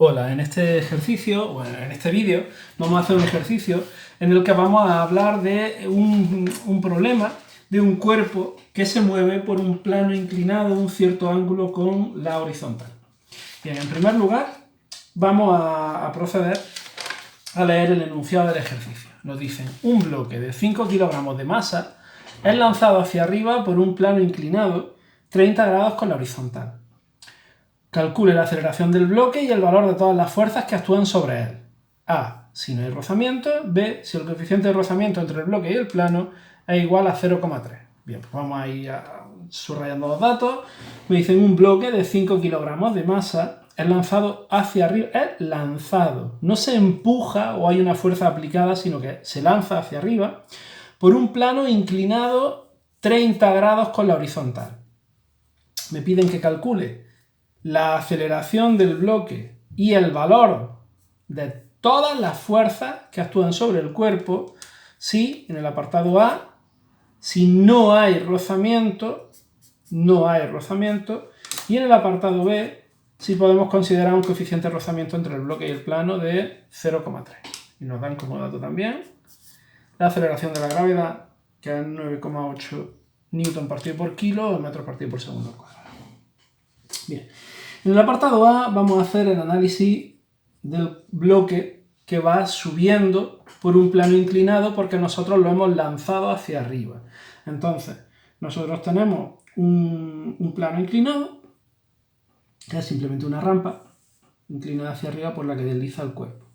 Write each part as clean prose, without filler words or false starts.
Hola, en este ejercicio, bueno, en este vídeo, vamos a hacer un ejercicio en el que vamos a hablar de un problema de un cuerpo que se mueve por un plano inclinado, un cierto ángulo con la horizontal. Bien, en primer lugar, vamos a proceder a leer el enunciado del ejercicio. Nos dicen, un bloque de 5 kilogramos de masa es lanzado hacia arriba por un plano inclinado 30 grados con la horizontal. Calcule la aceleración del bloque y el valor de todas las fuerzas que actúan sobre él. A, si no hay rozamiento. B, si el coeficiente de rozamiento entre el bloque y el plano es igual a 0,3. Bien, pues vamos a ir subrayando los datos. Me dicen un bloque de 5 kilogramos de masa es lanzado hacia arriba. Es lanzado. No se empuja o hay una fuerza aplicada, sino que se lanza hacia arriba por un plano inclinado 30 grados con la horizontal. Me piden que calcule la aceleración del bloque y el valor de todas las fuerzas que actúan sobre el cuerpo si, en el apartado A, si no hay rozamiento, y en el apartado B, si podemos considerar un coeficiente de rozamiento entre el bloque y el plano de 0,3. Y nos dan como dato también la aceleración de la gravedad, que es 9,8 newton partido por kilo o metros partido por segundo cuadrado. Bien. En el apartado A vamos a hacer el análisis del bloque que va subiendo por un plano inclinado porque nosotros lo hemos lanzado hacia arriba. Entonces, nosotros tenemos un plano inclinado, que es simplemente una rampa inclinada hacia arriba por la que desliza el cuerpo.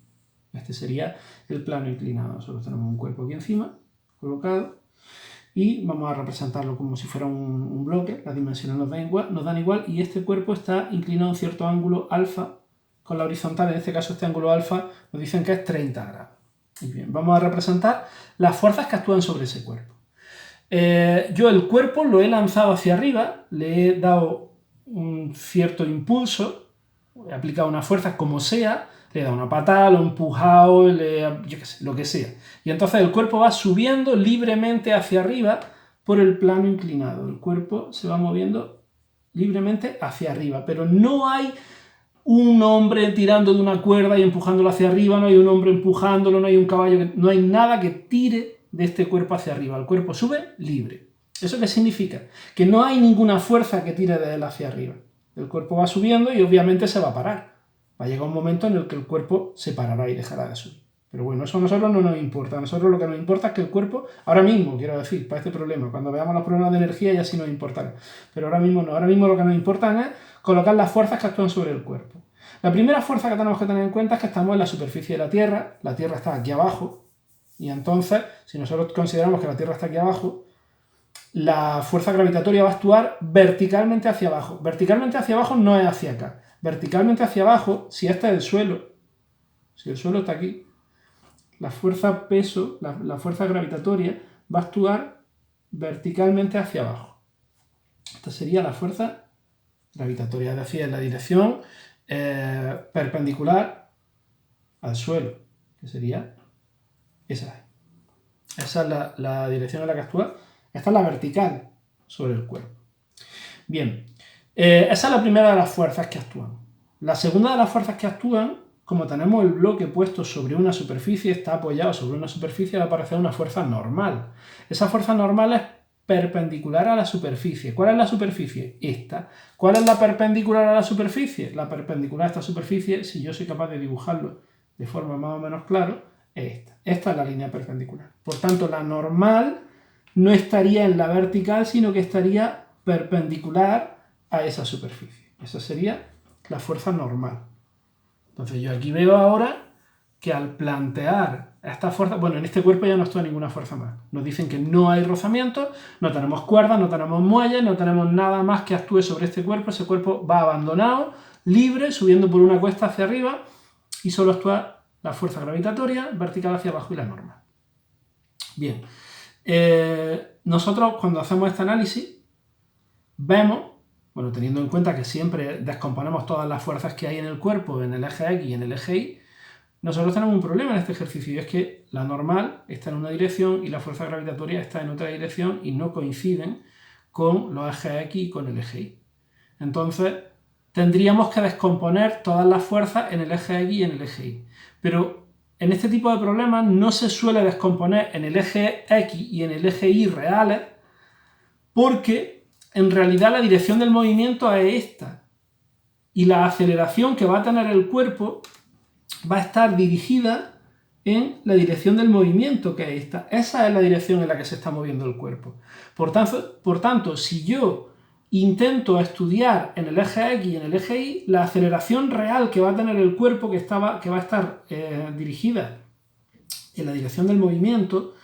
Este sería el plano inclinado. Nosotros tenemos un cuerpo aquí encima, colocado, y vamos a representarlo como si fuera un bloque. Las dimensiones nos dan igual y este cuerpo está inclinado a un cierto ángulo alfa con la horizontal. En este caso este ángulo alfa nos dicen que es 30 grados. Y bien, vamos a representar las fuerzas que actúan sobre ese cuerpo. Yo el cuerpo lo he lanzado hacia arriba, le he dado un cierto impulso, he aplicado una fuerza como sea, le he dado una patada, lo he empujado, yo qué sé, lo que sea. Y entonces el cuerpo va subiendo libremente hacia arriba por el plano inclinado. El cuerpo se va moviendo libremente hacia arriba, pero no hay un hombre tirando de una cuerda y empujándolo hacia arriba, no hay un hombre empujándolo, no hay un caballo, no hay nada que tire de este cuerpo hacia arriba. El cuerpo sube libre. ¿Eso qué significa? Que no hay ninguna fuerza que tire de él hacia arriba. El cuerpo va subiendo y obviamente se va a parar. Va a llegar un momento en el que el cuerpo se parará y dejará de subir. Pero bueno, eso a nosotros no nos importa. A nosotros lo que nos importa es que el cuerpo, ahora mismo, quiero decir, para este problema, cuando veamos los problemas de energía ya sí nos importará. Pero ahora mismo no. Ahora mismo lo que nos importa es colocar las fuerzas que actúan sobre el cuerpo. La primera fuerza que tenemos que tener en cuenta es que estamos en la superficie de la Tierra está aquí abajo, y entonces, si nosotros consideramos que la Tierra está aquí abajo, la fuerza gravitatoria va a actuar verticalmente hacia abajo. Verticalmente hacia abajo no es hacia acá. Verticalmente hacia abajo, si este es el suelo, si el suelo está aquí, la fuerza peso, la fuerza gravitatoria, va a actuar verticalmente hacia abajo. Esta sería la fuerza gravitatoria, es decir, en la dirección perpendicular al suelo, que sería esa. Esa es la dirección en la que actúa. Esta es la vertical sobre el cuerpo. Bien, esa es la primera de las fuerzas que actúan. La segunda de las fuerzas que actúan, como tenemos el bloque puesto sobre una superficie, está apoyado sobre una superficie, va a aparecer una fuerza normal. Esa fuerza normal es perpendicular a la superficie. ¿Cuál es la superficie? Esta. ¿Cuál es la perpendicular a la superficie? La perpendicular a esta superficie, si yo soy capaz de dibujarlo de forma más o menos clara, es esta. Esta es la línea perpendicular. Por tanto, la normal no estaría en la vertical, sino que estaría perpendicular a esa superficie. Esa sería la fuerza normal. Entonces yo aquí veo ahora que al plantear esta fuerza, bueno, en este cuerpo ya no actúa ninguna fuerza más. Nos dicen que no hay rozamiento, no tenemos cuerdas, no tenemos muelles, no tenemos nada más que actúe sobre este cuerpo. Ese cuerpo va abandonado, libre, subiendo por una cuesta hacia arriba y solo actúa la fuerza gravitatoria, vertical hacia abajo y la normal. Bien, nosotros cuando hacemos este análisis vemos, bueno, teniendo en cuenta que siempre descomponemos todas las fuerzas que hay en el cuerpo, en el eje X y en el eje Y, nosotros tenemos un problema en este ejercicio y es que la normal está en una dirección y la fuerza gravitatoria está en otra dirección y no coinciden con los ejes X y con el eje Y. Entonces, tendríamos que descomponer todas las fuerzas en el eje X y en el eje Y. Pero en este tipo de problemas no se suele descomponer en el eje X y en el eje Y reales, porque en realidad la dirección del movimiento es esta. Y la aceleración que va a tener el cuerpo va a estar dirigida en la dirección del movimiento, que es esta. Esa es la dirección en la que se está moviendo el cuerpo. Por tanto, si yo intento estudiar en el eje X y en el eje Y, la aceleración real que va a tener el cuerpo, que va a estar dirigida en la dirección del movimiento,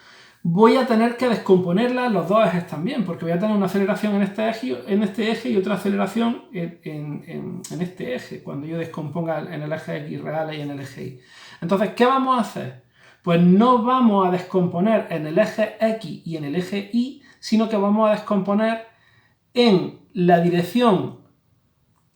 voy a tener que descomponerla en los dos ejes también, porque voy a tener una aceleración en este eje y otra aceleración en este eje, cuando yo descomponga en el eje X real y en el eje Y. Entonces, ¿qué vamos a hacer? Pues no vamos a descomponer en el eje X y en el eje Y, sino que vamos a descomponer en la dirección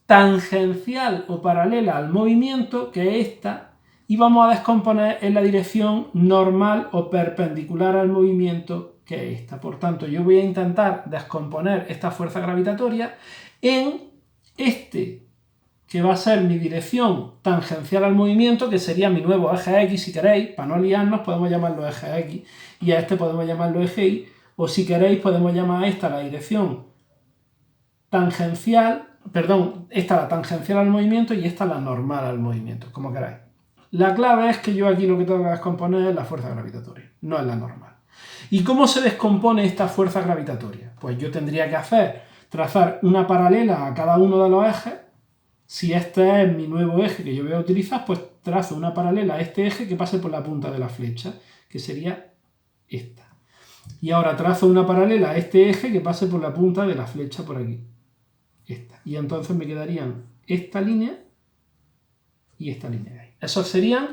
tangencial o paralela al movimiento, que es esta, y vamos a descomponer en la dirección normal o perpendicular al movimiento, que es esta. Por tanto, yo voy a intentar descomponer esta fuerza gravitatoria en este, que va a ser mi dirección tangencial al movimiento, que sería mi nuevo eje X, si queréis. Para no liarnos podemos llamarlo eje X y a este podemos llamarlo eje Y, o si queréis podemos llamar a esta la dirección tangencial, perdón, esta la tangencial al movimiento y esta la normal al movimiento, como queráis. La clave es que yo aquí lo que tengo que descomponer es la fuerza gravitatoria, no es la normal. ¿Y cómo se descompone esta fuerza gravitatoria? Pues yo tendría que trazar una paralela a cada uno de los ejes. Si este es mi nuevo eje que yo voy a utilizar, pues trazo una paralela a este eje que pase por la punta de la flecha, que sería esta. Y ahora trazo una paralela a este eje que pase por la punta de la flecha por aquí. Esta. Y entonces me quedarían esta línea y esta línea de ahí. Esos serían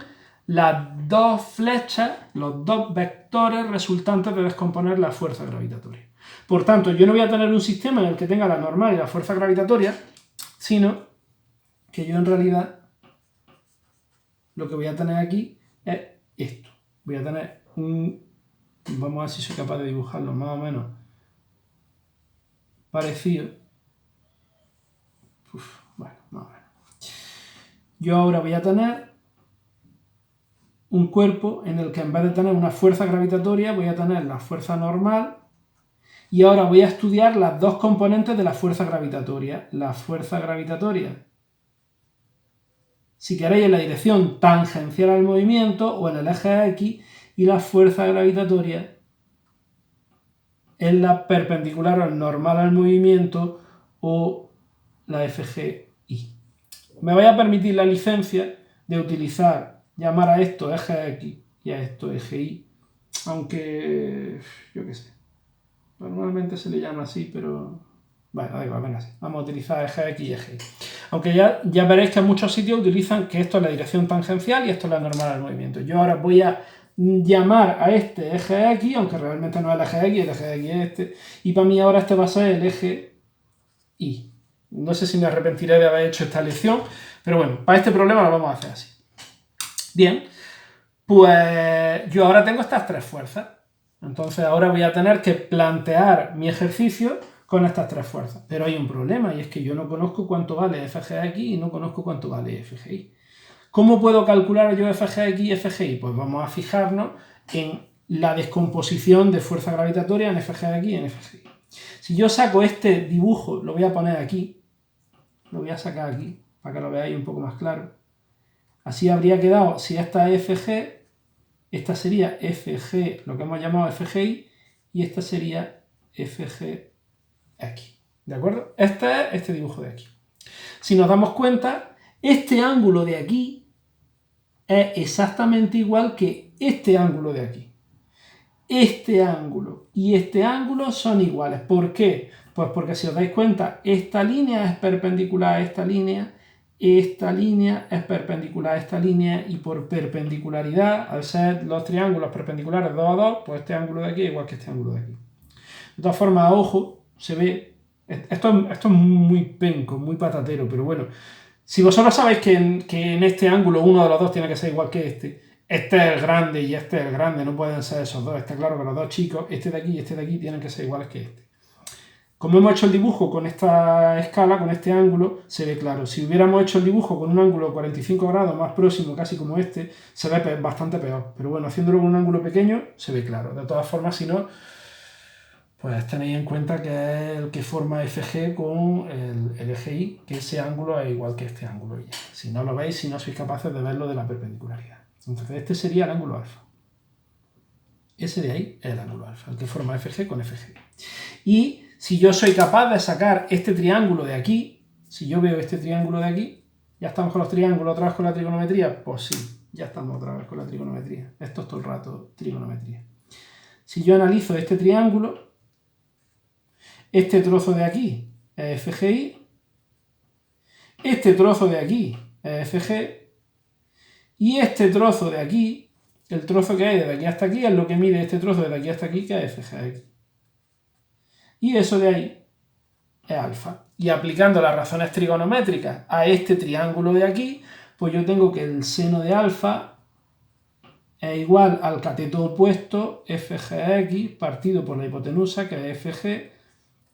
las dos flechas, los dos vectores resultantes de descomponer la fuerza gravitatoria. Por tanto, yo no voy a tener un sistema en el que tenga la normal y la fuerza gravitatoria, sino que yo en realidad lo que voy a tener aquí es esto. Voy a tener vamos a ver si soy capaz de dibujarlo más o menos parecido. Bueno, más o menos. Yo ahora voy a tener un cuerpo en el que en vez de tener una fuerza gravitatoria voy a tener la fuerza normal, y ahora voy a estudiar las dos componentes de la fuerza gravitatoria. La fuerza gravitatoria, si queréis, en la dirección tangencial al movimiento o en el eje X, y la fuerza gravitatoria en la perpendicular o normal al movimiento o la FGI. Me voy a permitir la licencia de llamar a esto eje X y a esto eje Y, aunque yo qué sé, normalmente se le llama así, pero bueno, da igual, venga, sí. Vamos a utilizar eje X y eje Y. Aunque ya veréis que en muchos sitios utilizan que esto es la dirección tangencial y esto es la normal al movimiento. Yo ahora voy a llamar a este eje X, aunque realmente no es el eje X, el eje X es este, y para mí ahora este va a ser el eje Y. No sé si me arrepentiré de haber hecho esta lección, pero bueno, para este problema lo vamos a hacer así. Bien, pues yo ahora tengo estas tres fuerzas. Entonces ahora voy a tener que plantear mi ejercicio con estas tres fuerzas. Pero hay un problema, y es que yo no conozco cuánto vale FGX y no conozco cuánto vale FGI. ¿Cómo puedo calcular yo FGX y FGI? Pues vamos a fijarnos en la descomposición de fuerza gravitatoria en FGX y en FGI. Si yo saco este dibujo, lo voy a poner aquí, lo voy a sacar aquí, para que lo veáis un poco más claro. Así habría quedado, si esta es FG, esta sería FG, lo que hemos llamado FGI, y esta sería FGX. ¿De acuerdo? Este es este dibujo de aquí. Si nos damos cuenta, este ángulo de aquí es exactamente igual que este ángulo de aquí. Este ángulo y este ángulo son iguales. ¿Por qué? Pues porque si os dais cuenta, esta línea es perpendicular a esta línea es perpendicular a esta línea, y por perpendicularidad, al ser los triángulos perpendiculares 2 a 2, pues este ángulo de aquí es igual que este ángulo de aquí. De todas formas, a ojo, se ve... Esto es muy penco, muy patatero, pero bueno, si vosotros sabéis que en este ángulo uno de los dos tiene que ser igual que este es el grande y este es el grande, no pueden ser esos dos. Está claro que los dos chicos, este de aquí y este de aquí, tienen que ser iguales que este. Como hemos hecho el dibujo con esta escala, con este ángulo, se ve claro. Si hubiéramos hecho el dibujo con un ángulo de 45 grados más próximo, casi como este, se ve bastante peor. Pero bueno, haciéndolo con un ángulo pequeño, se ve claro. De todas formas, si no, pues tenéis en cuenta que es el que forma FG con el eje Y, que ese ángulo es igual que este ángulo Y. Si no lo veis, si no sois capaces de verlo de la perpendicularidad. Entonces, este sería el ángulo alfa. Ese de ahí es el ángulo alfa, el que forma FG con FG. Y si yo soy capaz de sacar este triángulo de aquí, si yo veo este triángulo de aquí, ¿ya estamos con los triángulos otra vez con la trigonometría? Pues sí, ya estamos otra vez con la trigonometría. Esto es todo el rato trigonometría. Si yo analizo este triángulo, este trozo de aquí es FGI, este trozo de aquí es FG, y este trozo de aquí, el trozo que hay desde aquí hasta aquí, es lo que mide este trozo desde aquí hasta aquí, que es FGX. Y eso de ahí es alfa. Y aplicando las razones trigonométricas a este triángulo de aquí, pues yo tengo que el seno de alfa es igual al cateto opuesto FGX partido por la hipotenusa, que es FG,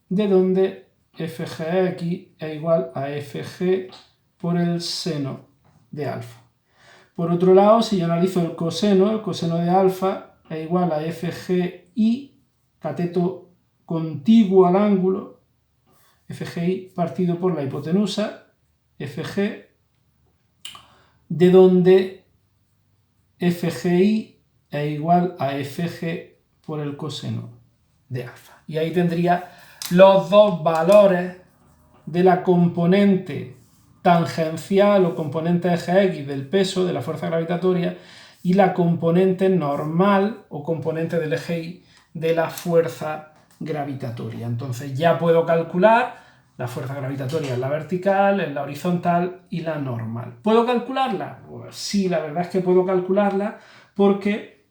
de donde FGX es igual a FG por el seno de alfa. Por otro lado, si yo analizo el coseno de alfa es igual a FGI, cateto contiguo al ángulo, FGI partido por la hipotenusa, FG, de donde FGI es igual a FG por el coseno de alfa. Y ahí tendría los dos valores de la componente tangencial o componente eje X del peso, de la fuerza gravitatoria, y la componente normal o componente del eje Y de la fuerza gravitatoria. Entonces ya puedo calcular la fuerza gravitatoria en la vertical, en la horizontal y la normal. ¿Puedo calcularla? Pues sí, la verdad es que puedo calcularla porque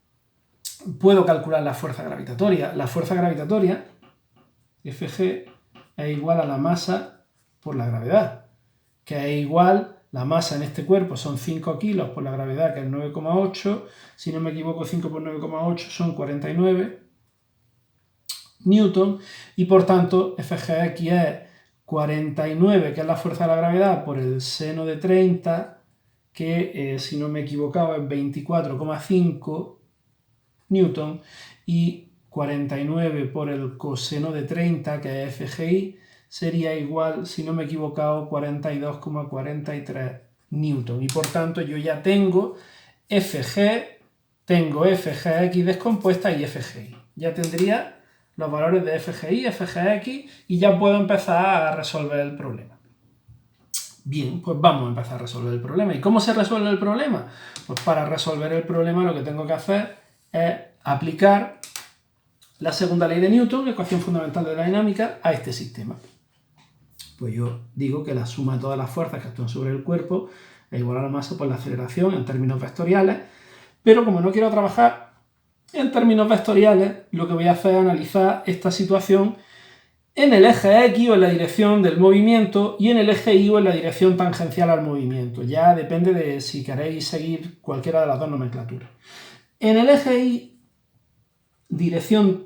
puedo calcular la fuerza gravitatoria. La fuerza gravitatoria, Fg, es igual a la masa por la gravedad, que es igual, la masa en este cuerpo son 5 kilos por la gravedad, que es 9,8, si no me equivoco 5 por 9,8 son 49 newton, y por tanto Fgx es 49, que es la fuerza de la gravedad, por el seno de 30, que si no me he equivocado es 24,5 newton, y 49 por el coseno de 30, que es FGI, sería igual, si no me he equivocado, 42,43 newton. Y por tanto yo ya tengo FG, tengo FGX descompuesta y FGI. Ya tendría los valores de FGI, FGX, y ya puedo empezar a resolver el problema. Bien, pues vamos a empezar a resolver el problema. ¿Y cómo se resuelve el problema? Pues para resolver el problema lo que tengo que hacer es aplicar la segunda ley de Newton, la ecuación fundamental de la dinámica, a este sistema. Pues yo digo que la suma de todas las fuerzas que actúan sobre el cuerpo es igual a la masa por la aceleración en términos vectoriales, pero como no quiero trabajar en términos vectoriales, lo que voy a hacer es analizar esta situación en el eje X o en la dirección del movimiento y en el eje Y o en la dirección tangencial al movimiento. Ya depende de si queréis seguir cualquiera de las dos nomenclaturas. En el eje Y, dirección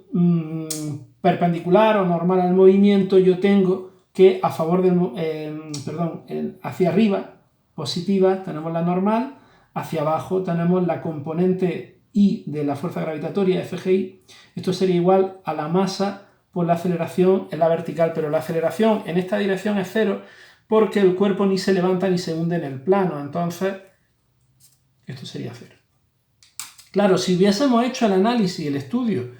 perpendicular o normal al movimiento, yo tengo que a favor del, hacia arriba, positiva, tenemos la normal, hacia abajo tenemos la componente I de la fuerza gravitatoria, FGI. Esto sería igual a la masa por la aceleración en la vertical, pero la aceleración en esta dirección es 0 porque el cuerpo ni se levanta ni se hunde en el plano, entonces esto sería 0. Claro, si hubiésemos hecho el análisis, el estudio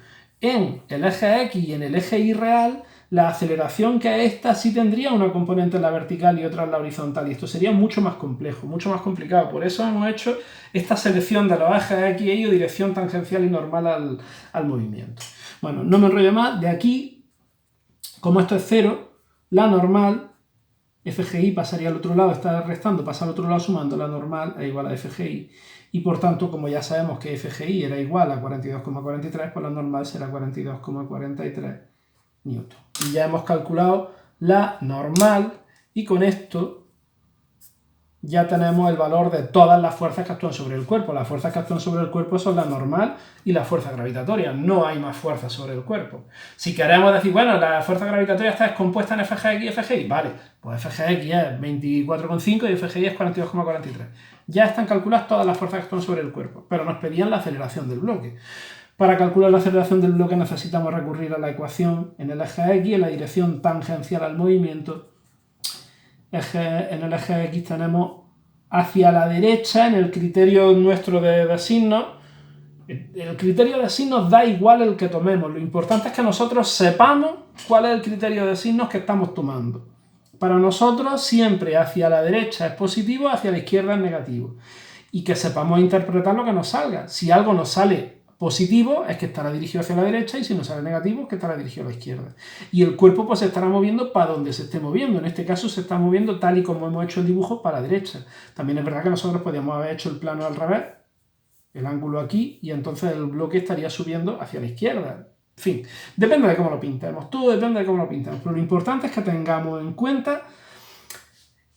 en el eje X y en el eje Y real, la aceleración que es esta sí tendría una componente en la vertical y otra en la horizontal, y esto sería mucho más complejo, mucho más complicado. Por eso hemos hecho esta selección de los ejes X y Y o dirección tangencial y normal al movimiento. Bueno, no me enrollo más. De aquí, como esto es 0, la normal, FGI pasaría al otro lado, está restando, pasa al otro lado sumando, la normal es igual a FGI. Y por tanto, como ya sabemos que FGI era igual a 42,43, pues la normal será 42,43 newton. Y ya hemos calculado la normal, y con esto ya tenemos el valor de todas las fuerzas que actúan sobre el cuerpo. Las fuerzas que actúan sobre el cuerpo son la normal y la fuerza gravitatoria. No hay más fuerzas sobre el cuerpo. Si queremos decir, bueno, la fuerza gravitatoria está descompuesta en FGX y FGI, vale, pues FGX es 24,5 y FGI es 42,43. Ya están calculadas todas las fuerzas que actúan sobre el cuerpo, pero nos pedían la aceleración del bloque. Para calcular la aceleración del bloque necesitamos recurrir a la ecuación en el eje X, en la dirección tangencial al movimiento. En el eje X tenemos hacia la derecha, en el criterio nuestro de signos. El criterio de signos da igual el que tomemos, lo importante es que nosotros sepamos cuál es el criterio de signos que estamos tomando. Para nosotros siempre hacia la derecha es positivo, hacia la izquierda es negativo. Y que sepamos interpretar lo que nos salga. Si algo nos sale positivo es que estará dirigido hacia la derecha y si nos sale negativo es que estará dirigido a la izquierda. Y el cuerpo pues se estará moviendo para donde se esté moviendo. En este caso se está moviendo tal y como hemos hecho el dibujo para la derecha. También es verdad que nosotros podríamos haber hecho el plano al revés, el ángulo aquí, y entonces el bloque estaría subiendo hacia la izquierda. En fin, depende de cómo lo pintemos. Todo depende de cómo lo pintemos. Pero lo importante es que tengamos en cuenta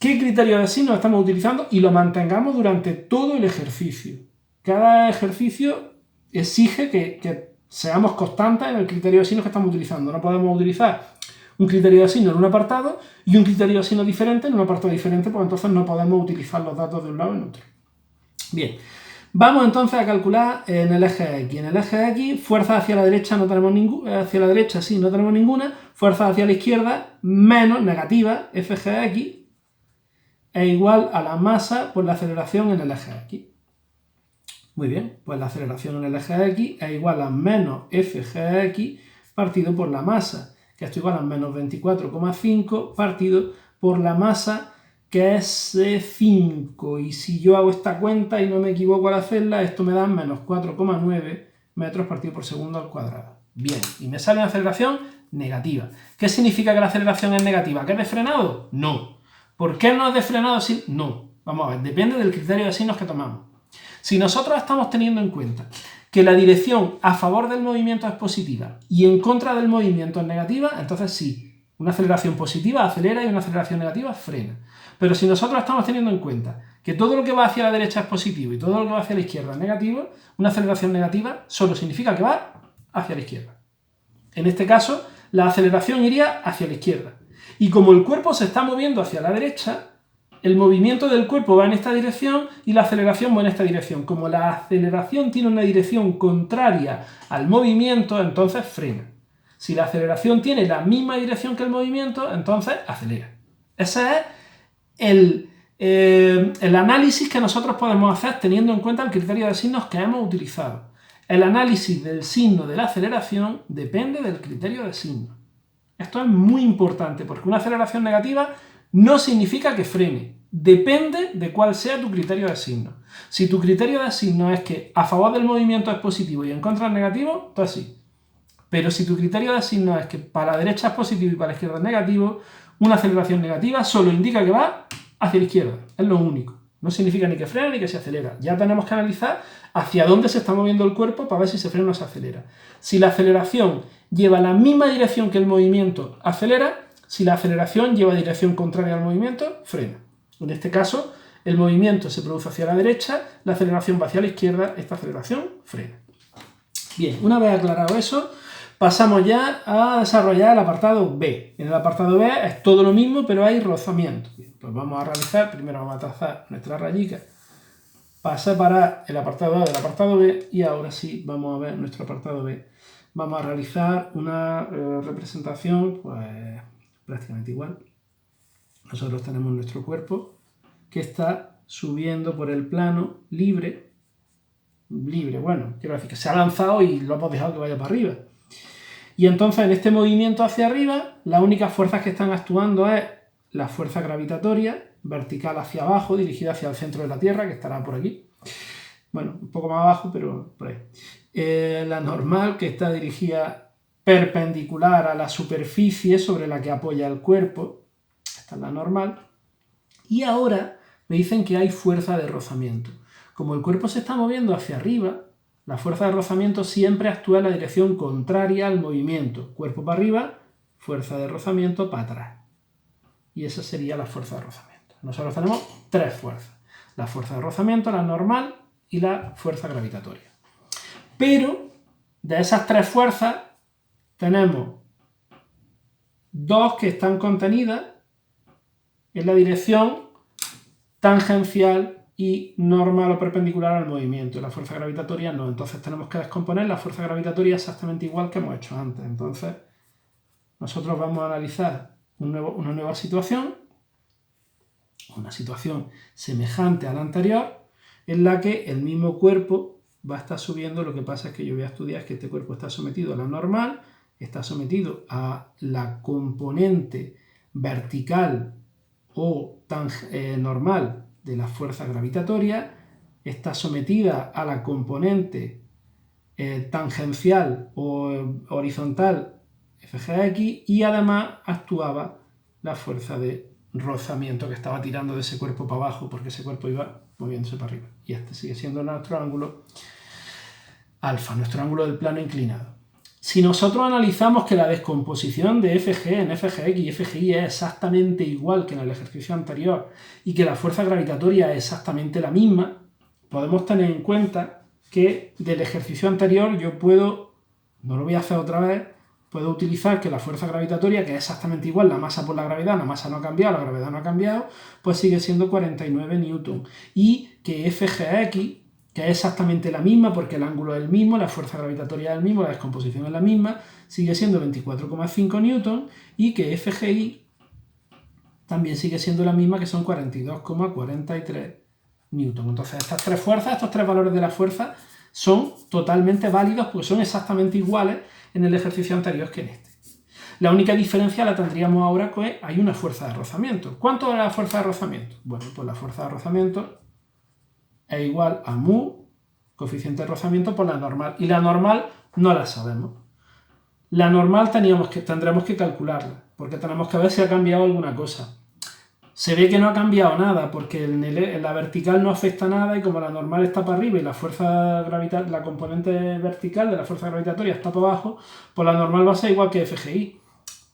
qué criterio de signos estamos utilizando y lo mantengamos durante todo el ejercicio. Cada ejercicio exige que seamos constantes en el criterio de signos que estamos utilizando. No podemos utilizar un criterio de signos en un apartado y un criterio de signos diferente en un apartado diferente, porque entonces no podemos utilizar los datos de un lado en otro. Bien, vamos entonces a calcular en el eje X. En el eje X, fuerza hacia la derecha no tenemos ninguna, hacia la derecha sí, no tenemos ninguna, fuerza hacia la izquierda menos negativa, FGX, es igual a la masa por la aceleración en el eje X. Muy bien, pues la aceleración en el eje X es igual a menos FGX partido por la masa, que esto igual a menos 24,5 partido por la masa, que es 5. Y si yo hago esta cuenta y no me equivoco al hacerla, esto me da menos 4,9 metros partido por segundo al cuadrado. Bien, y me sale una aceleración negativa. ¿Qué significa que la aceleración es negativa? ¿Que es de frenado? No. ¿Por qué no es de frenado? No. Vamos a ver, depende del criterio de signos que tomamos. Si nosotros estamos teniendo en cuenta que la dirección a favor del movimiento es positiva y en contra del movimiento es negativa, entonces sí, una aceleración positiva acelera y una aceleración negativa frena. Pero si nosotros estamos teniendo en cuenta que todo lo que va hacia la derecha es positivo y todo lo que va hacia la izquierda es negativo, una aceleración negativa solo significa que va hacia la izquierda. En este caso, la aceleración iría hacia la izquierda. Y como el cuerpo se está moviendo hacia la derecha, el movimiento del cuerpo va en esta dirección y la aceleración va en esta dirección. Como la aceleración tiene una dirección contraria al movimiento, entonces frena. Si la aceleración tiene la misma dirección que el movimiento, entonces acelera. Ese es el análisis que nosotros podemos hacer teniendo en cuenta el criterio de signos que hemos utilizado. El análisis del signo de la aceleración depende del criterio de signo. Esto es muy importante porque una aceleración negativa no significa que frene. Depende de cuál sea tu criterio de signo. Si tu criterio de signo es que a favor del movimiento es positivo y en contra es negativo, entonces sí. Pero si tu criterio de signo es que para la derecha es positivo y para la izquierda es negativo, una aceleración negativa solo indica que va hacia la izquierda. Es lo único. No significa ni que frena ni que se acelera. Ya tenemos que analizar hacia dónde se está moviendo el cuerpo para ver si se frena o se acelera. Si la aceleración lleva la misma dirección que el movimiento, acelera. Si la aceleración lleva dirección contraria al movimiento, frena. En este caso, el movimiento se produce hacia la derecha, la aceleración va hacia la izquierda, esta aceleración frena. Bien, una vez aclarado eso, pasamos ya a desarrollar el apartado B. En el apartado B es todo lo mismo, pero hay rozamiento. Bien, pues vamos a realizar, primero vamos a trazar nuestra rayica para separar el apartado A del apartado B y ahora sí vamos a ver nuestro apartado B. Vamos a realizar una representación, pues prácticamente igual. Nosotros tenemos nuestro cuerpo que está subiendo por el plano libre, bueno, quiero decir que se ha lanzado y lo hemos dejado que vaya para arriba. Y entonces en este movimiento hacia arriba, las únicas fuerzas que están actuando es la fuerza gravitatoria, vertical hacia abajo, dirigida hacia el centro de la Tierra, que estará por aquí. Bueno, un poco más abajo, pero por ahí. La normal, que está dirigida perpendicular a la superficie sobre la que apoya el cuerpo. Esta es la normal. Y ahora me dicen que hay fuerza de rozamiento. Como el cuerpo se está moviendo hacia arriba, la fuerza de rozamiento siempre actúa en la dirección contraria al movimiento. Cuerpo para arriba, fuerza de rozamiento para atrás. Y esa sería la fuerza de rozamiento. Nosotros tenemos tres fuerzas. La fuerza de rozamiento, la normal y la fuerza gravitatoria. Pero de esas tres fuerzas tenemos dos que están contenidas en la dirección tangencial y normal o perpendicular al movimiento. La fuerza gravitatoria no. Entonces tenemos que descomponer la fuerza gravitatoria exactamente igual que hemos hecho antes. Entonces nosotros vamos a analizar una nueva situación, una situación semejante a la anterior, en la que el mismo cuerpo va a estar subiendo. Lo que pasa es que yo voy a estudiar que este cuerpo está sometido a la normal, está sometido a la componente vertical o normal de la fuerza gravitatoria, está sometida a la componente tangencial o horizontal FGX y además actuaba la fuerza de rozamiento que estaba tirando de ese cuerpo para abajo porque ese cuerpo iba moviéndose para arriba. Y este sigue siendo nuestro ángulo alfa, nuestro ángulo del plano inclinado. Si nosotros analizamos que la descomposición de FG en FGX y FGI es exactamente igual que en el ejercicio anterior y que la fuerza gravitatoria es exactamente la misma, podemos tener en cuenta que del ejercicio anterior yo puedo, no lo voy a hacer otra vez, puedo utilizar que la fuerza gravitatoria, que es exactamente igual, la masa por la gravedad no ha cambiado, la gravedad no ha cambiado, pues sigue siendo 49 newton. Y que FGX, que es exactamente la misma porque el ángulo es el mismo, la fuerza gravitatoria es el mismo, la descomposición es la misma, sigue siendo 24,5 newton, y que FGI también sigue siendo la misma, que son 42,43 newton. Entonces estas tres fuerzas, estos tres valores de la fuerza son totalmente válidos porque son exactamente iguales en el ejercicio anterior que en este. La única diferencia la tendríamos ahora que hay una fuerza de rozamiento. ¿Cuánto es la fuerza de rozamiento? Bueno, pues la fuerza de rozamiento es igual a mu, coeficiente de rozamiento, por la normal. Y la normal no la sabemos. La normal tendremos que calcularla, porque tenemos que ver si ha cambiado alguna cosa. Se ve que no ha cambiado nada, porque en la vertical no afecta nada, y como la normal está para arriba y la componente vertical de la fuerza gravitatoria está para abajo, pues la normal va a ser igual que FGI.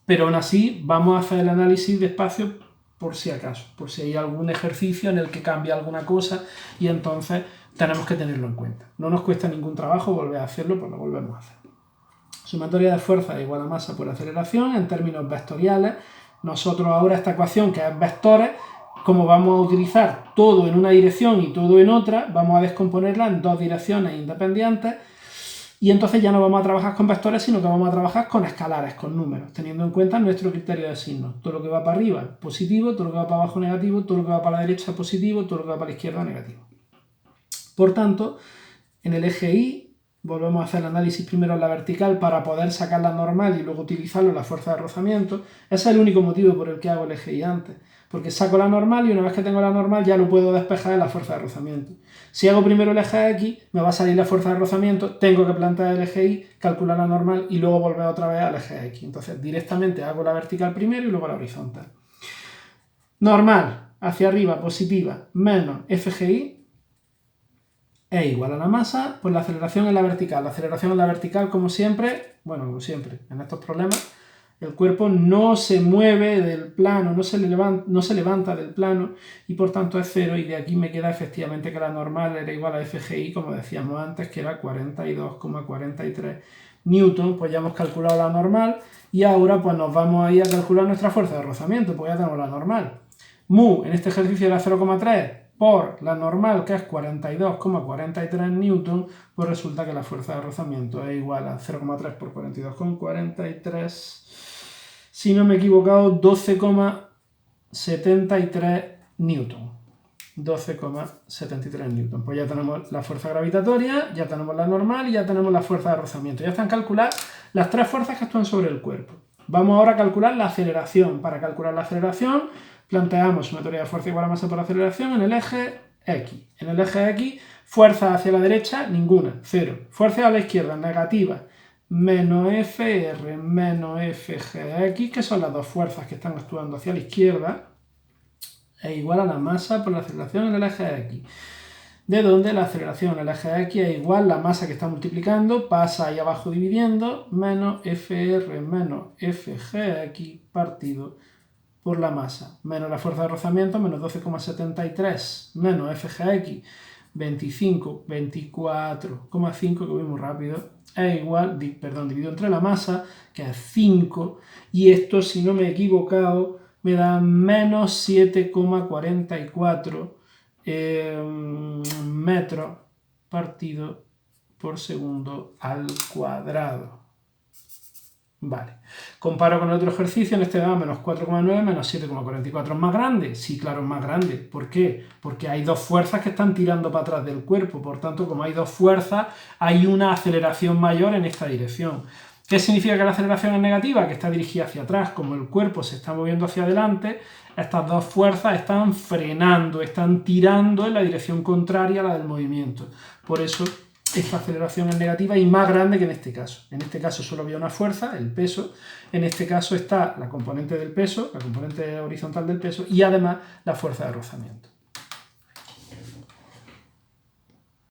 Pero aún así vamos a hacer el análisis despacio por si acaso, por si hay algún ejercicio en el que cambia alguna cosa, y entonces tenemos que tenerlo en cuenta. No nos cuesta ningún trabajo volver a hacerlo, pues lo volvemos a hacer. Sumatoria de fuerza igual a masa por aceleración en términos vectoriales. Nosotros ahora esta ecuación, que es vectores, como vamos a utilizar todo en una dirección y todo en otra, vamos a descomponerla en dos direcciones independientes, y entonces ya no vamos a trabajar con vectores, sino que vamos a trabajar con escalares, con números, teniendo en cuenta nuestro criterio de signos. Todo lo que va para arriba, positivo; todo lo que va para abajo, negativo; todo lo que va para la derecha, positivo; todo lo que va para la izquierda, negativo. Por tanto, en el eje Y, volvemos a hacer el análisis primero en la vertical para poder sacar la normal y luego utilizarlo en la fuerza de rozamiento. Ese es el único motivo por el que hago el eje Y antes, porque saco la normal y una vez que tengo la normal ya lo puedo despejar en la fuerza de rozamiento. Si hago primero el eje X, me va a salir la fuerza de rozamiento, tengo que plantear el eje Y, calcular la normal y luego volver otra vez al eje X. Entonces directamente hago la vertical primero y luego la horizontal. Normal hacia arriba, positiva, menos FGI es igual a la masa, pues la aceleración en la vertical. La aceleración en la vertical, como siempre, en estos problemas, el cuerpo no se mueve del plano, no se levanta del plano, y por tanto es 0, y de aquí me queda efectivamente que la normal era igual a FGI, como decíamos antes, que era 42,43 newton. Pues ya hemos calculado la normal, y ahora pues nos vamos a ir a calcular nuestra fuerza de rozamiento, pues ya tenemos la normal. Mu en este ejercicio era 0,3 por la normal, que es 42,43 newton, pues resulta que la fuerza de rozamiento es igual a 0,3 por 42,43, si no me he equivocado, 12,73 newton. 12,73 newton. Pues ya tenemos la fuerza gravitatoria, ya tenemos la normal y ya tenemos la fuerza de rozamiento. Ya están calculadas las tres fuerzas que actúan sobre el cuerpo. Vamos ahora a calcular la aceleración. Para calcular la aceleración, planteamos sumatoria de fuerza igual a masa por aceleración en el eje X. En el eje X, fuerza hacia la derecha, ninguna, 0. Fuerza a la izquierda, negativa, menos FR menos FGX, que son las dos fuerzas que están actuando hacia la izquierda, es igual a la masa por la aceleración en el eje X. De donde la aceleración en el eje X es igual a la masa que está multiplicando, pasa ahí abajo dividiendo, menos FR menos FGX partido por la masa, menos la fuerza de rozamiento, menos 12,73, menos FGX, 25, 24,5, que voy muy rápido, es igual, dividido entre la masa, que es 5, y esto, si no me he equivocado, me da menos 7,44 metros partido por segundo al cuadrado. Vale, comparo con el otro ejercicio, en este da menos 4,9, menos 7,44. ¿Es más grande? Sí, claro, es más grande. ¿Por qué? Porque hay dos fuerzas que están tirando para atrás del cuerpo. Por tanto, como hay dos fuerzas, hay una aceleración mayor en esta dirección. ¿Qué significa que la aceleración es negativa? Que está dirigida hacia atrás. Como el cuerpo se está moviendo hacia adelante, estas dos fuerzas están frenando, están tirando en la dirección contraria a la del movimiento. Por eso esta aceleración es negativa y más grande que en este caso. En este caso solo había una fuerza, el peso. En este caso está la componente del peso, la componente horizontal del peso y además la fuerza de rozamiento.